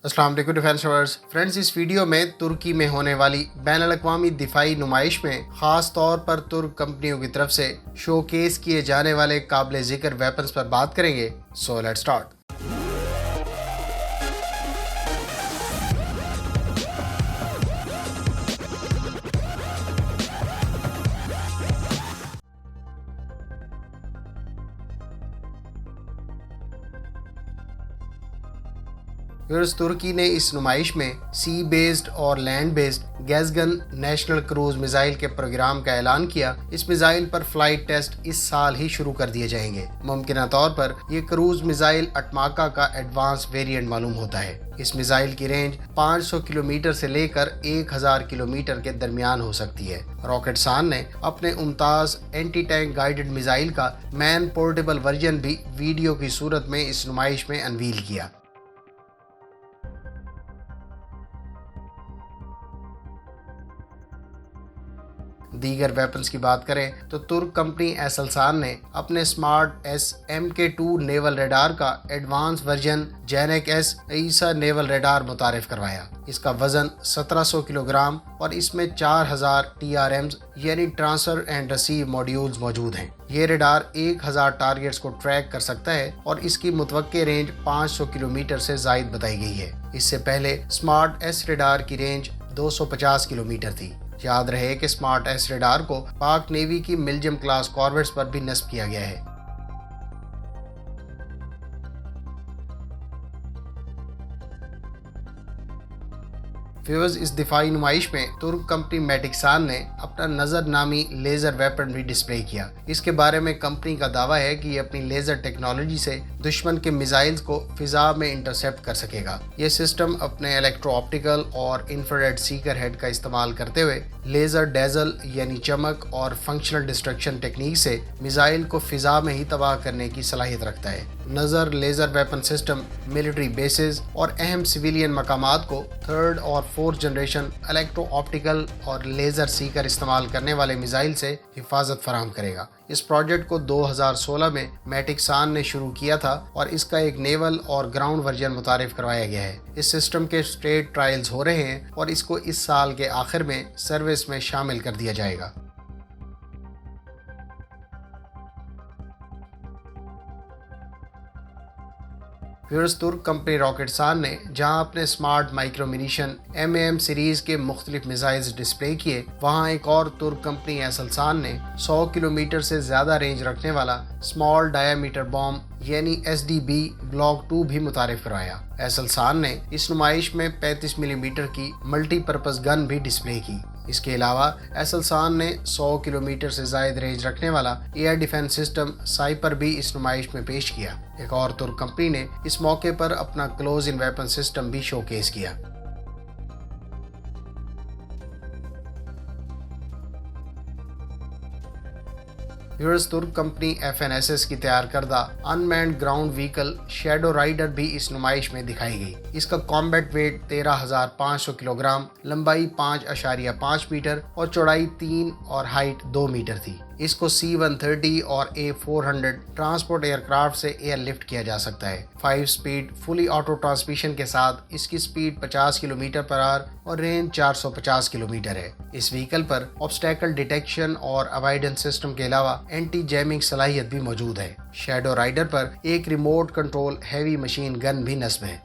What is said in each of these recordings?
अस्सलाम वालेकुम defence lovers friends, इस वीडियो में तुर्की में होने वाली बैनुल-अक़वामी दिफाई नुमाइश में ख़ास तौर पर तुर्क कंपनियों की तरफ से शोकेस किए जाने वाले काबिल ज़िक्र वेपन्स पर बात करेंगे। So let's start. तुर्की ने इस नुमाइश में सी बेस्ड और लैंड बेस्ड गैसगन नेशनल क्रूज मिसाइल के प्रोग्राम का ऐलान किया। इस मिसाइल पर फ्लाइट टेस्ट इस साल ही शुरू कर दिए जाएंगे। मुमकिन तौर पर यह क्रूज मिसाइल अटमाका का एडवांस वेरिएंट मालूम होता है। इस मिसाइल की रेंज 500 किलोमीटर से लेकर 1000 किलोमीटर के दरमियान हो सकती है। रॉकेटसान ने अपने Mumtaz anti tank guided missile का मैन पोर्टेबल वर्जन भी वीडियो की सूरत में इस नुमाइश में अनवील किया। दीगर वेपन्स की बात करें तो तुर्क कंपनी एसएलसान ने अपने smart S MK2 naval radar का एडवांस वर्जन जेनेक एस ईसा नेवल रेडार मुतारिफ करवाया। इसका वजन 1700 किलोग्राम और इसमें 4000 TRMs यानी ट्रांसफर एंड रिसीव मॉड्यूल्स मौजूद हैं। ये रेडार 1000 टारगेट्स को ट्रैक कर सकता है और इसकी मुतवक्के रेंज 500 किलोमीटर से जायद बताई गई है। इससे पहले स्मार्ट एस रेडार की रेंज 250 किलोमीटर थी। याद रहे कि स्मार्ट एस रेडार को पाक नेवी की मिल्जियम क्लास कॉर्वेट्स पर भी नस्ब किया गया है। व्यूअर्स, इस दिफाई नुमाइश में तुर्क कंपनी मैटिक्सान ने अपना नजर नामी लेजर वेपन भी डिस्प्ले किया। इसके बारे में कंपनी का दावा है कि ये अपनी लेजर टेक्नोलॉजी से दुश्मन के मिसाइल्स को फिजा में इंटरसेप्ट कर सकेगा। ये सिस्टम अपने इलेक्ट्रो ऑप्टिकल और इंफ्रारेड सीकर हेड का इस्तेमाल करते हुए लेजर डेजल यानी चमक और फंक्शनल डिस्ट्रक्शन टेक्निक से मिसाइल को फिजा में ही तबाह करने की सलाहियत रखता है। नजर laser weapon system military basis और अहम सिविलियन मकामात को 3rd और 4th जनरेशन इलेक्ट्रो ऑप्टिकल और लेजर सीकर इस्तेमाल करने वाले मिसाइल से हिफाजत फराहम करेगा। इस प्रोजेक्ट को 2016 में मैटिक्सान ने शुरू किया था और इसका एक नेवल और ग्राउंड वर्जन मुतारिफ करवाया गया है। इस सिस्टम के स्टेट ट्रायल्स हो रहे हैं और इसको इस साल के आखिर में सर्विस में शामिल कर दिया जाएगा। तुर्क कंपनी रॉकेटसान ने जहां अपने स्मार्ट माइक्रो मिनिशन MAM सीरीज के मुख्तलिफ मिसाइल्स डिस्प्ले किए, वहां एक और तुर्क कंपनी एसएलसान ने 100 किलोमीटर से ज्यादा रेंज रखने वाला स्मॉल डायामीटर बॉम्ब यानी SDB ब्लॉक 2 भी मुतारिफ करवाया। एसएलसान ने इस नुमाइश में 35 मिलीमीटर की मल्टीपर्पज गन भी डिस्प्ले की। इसके अलावा एसएलसान ने 100 किलोमीटर से जायद रेंज रखने वाला एयर डिफेंस सिस्टम साइपर भी इस नुमाइश में पेश किया। एक और तुर्क कंपनी ने इस मौके पर अपना क्लोज इन वेपन सिस्टम भी शोकेस किया। तुर्क कंपनी FNSS की तैयार करदा unmanned ground vehicle shadow rider भी इस नुमाइश में दिखाई गई। इसका कॉम्बैट वेट 13,500 किलोग्राम, लंबाई 5.5 मीटर और चौड़ाई 3 और हाइट 2 मीटर थी। इसको C-130 और A-400 ट्रांसपोर्ट एयरक्राफ्ट से एयरलिफ्ट किया जा सकता है। 5 स्पीड फुली ऑटो ट्रांसमिशन के साथ इसकी स्पीड 50 किलोमीटर पर आवर और रेंज 450 किलोमीटर है। इस व्हीकल पर ऑब्स्टेकल डिटेक्शन और अवॉइडेंस सिस्टम के अलावा एंटी जैमिंग सलाहियत भी मौजूद है। शैडो राइडर पर एक remote control heavy machine gun भी नस्ब है।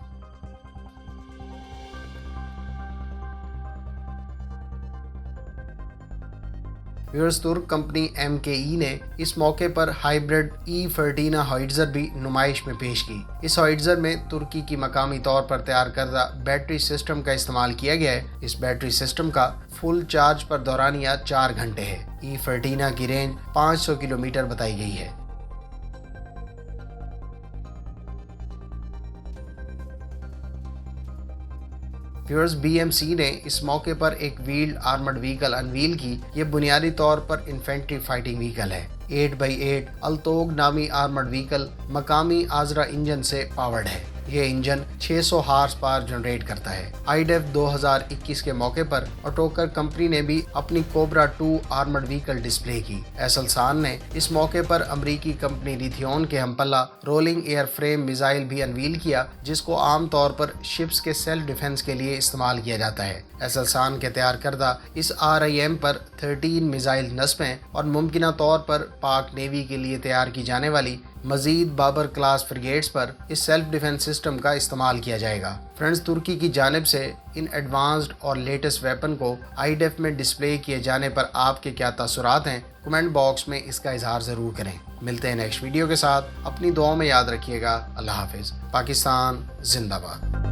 तुर्क कंपनी MKE ने इस मौके पर हाइब्रिड E-Fırtına हॉइट्जर भी नुमाइश में पेश की। इस हॉइट्जर में तुर्की की मकामी तौर पर तैयार करदा बैटरी सिस्टम का इस्तेमाल किया गया है। इस बैटरी सिस्टम का फुल चार्ज पर दौरानिया 4 घंटे है। E-Fırtına की रेंज 500 किलोमीटर बताई गई है। BMC ने इस मौके पर एक व्हील्ड आर्मर्ड व्हीकल अनवील की। ये बुनियादी तौर पर इन्फेंट्री फाइटिंग व्हीकल है। 8x8 अल्तोग नामी आर्मर्ड व्हीकल मकामी आजरा इंजन से पावर्ड है। ये इंजन 600 हार्स पावर जनरेट करता है। IDEF 2021 के मौके पर ऑटोकर कंपनी ने भी अपनी कोबरा 2 आर्मर्ड व्हीकल डिस्प्ले की। एसलसान ने इस मौके पर अमरीकी कंपनी रिथियोन के हमपल्ला रोलिंग एयर फ्रेम मिसाइल भी अनवील किया, जिसको आमतौर पर शिप्स के सेल्फ डिफेंस के लिए इस्तेमाल किया जाता है। एसलसान के तैयार करदा इस RIM पर 13 मिसाइल नस्बें और मुमकिना तौर पर पाक नेवी के लिए तैयार की जाने वाली मजीद बाबर क्लास फ्रिगेट्स पर इस सेल्फ डिफेंस सिस्टम का इस्तेमाल किया जाएगा। फ्रेंड्स, तुर्की की जानिब से इन एडवांस्ड और लेटेस्ट वेपन को IDEF में डिस्प्ले किए जाने पर आपके क्या तासुरात हैं, कमेंट बॉक्स में इसका इजहार ज़रूर करें। मिलते हैं नेक्स्ट वीडियो के साथ। अपनी दुआओं में याद रखिएगा। अल्लाह हाफिज़। पाकिस्तान जिंदाबाद।